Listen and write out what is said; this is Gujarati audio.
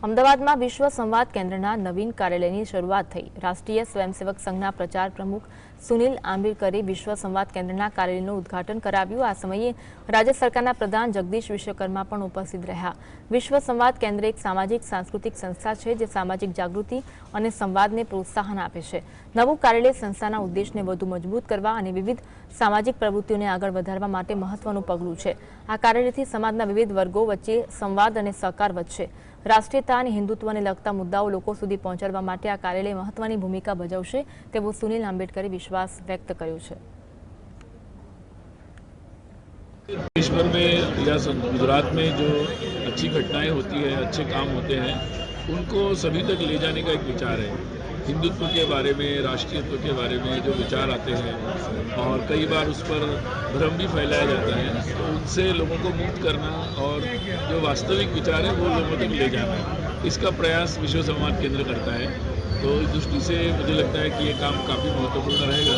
અમદાવાદમાં વિશ્વ સંવાદ કેન્દ્રના નવીન કાર્યાલયની શરૂઆત થઈ। રાષ્ટ્રીય સ્વયંસેવક સંઘના પ્રચાર પ્રમુખ સુનિલ આંબેડકરે વિશ્વ સંવાદ કેન્દ્રના કાર્યાલયનું ઉદ્ઘાટન કરાવ્યું। આ સમયે રાજ્ય સરકારના પ્રધાન જગદીશ વિશ્વકર્મા પણ ઉપસ્થિત રહ્યા। વિશ્વ સંવાદ કેન્દ્ર એક સામાજિક સાંસ્કૃતિક સંસ્થા છે જે સામાજિક જાગૃતિ અને સંવાદને પ્રોત્સાહન આપે છે। નવું કાર્યાલય સંસ્થાના ઉદ્દેશને વધુ મજબૂત કરવા અને વિવિધ સામાજિક પ્રવૃત્તિઓને આગળ વધારવા માટે મહત્વનું પગલું છે। આ કાર્યાલયથી સમાજના વિવિધ વર્ગો વચ્ચે સંવાદ અને સહકાર વધશે। રાષ્ટ્રીયતા અને હિન્દુત્વને લગતા મુદ્દાઓ લોકો સુધી પહોંચાડવા માટે આ કાર્યાલય મહત્વની ભૂમિકા ભજવશે તેવો સુનિલ આંબેડકરે વિશ્વાસ व्यक्त કર્યો છે। देश भर में या गुजरात में जो अच्छी घटनाएं होती है, अच्छे काम होते हैं, उनको सभी तक ले जाने का एक विचार है। हिंदुत्व के बारे में, राष्ट्रीयत्व के बारे में जो विचार आते हैं और कई बार उस पर भ्रम भी फैलाया जाता है, तो उनसे लोगों को मुक्त करना और जो वास्तविक विचार है वो लोगों तक ले जाना है, इसका प्रयास विश्व संवाद केंद्र करता है। तो इस दृष्टि से मुझे लगता है कि ये काम काफ़ी महत्वपूर्ण रहेगा।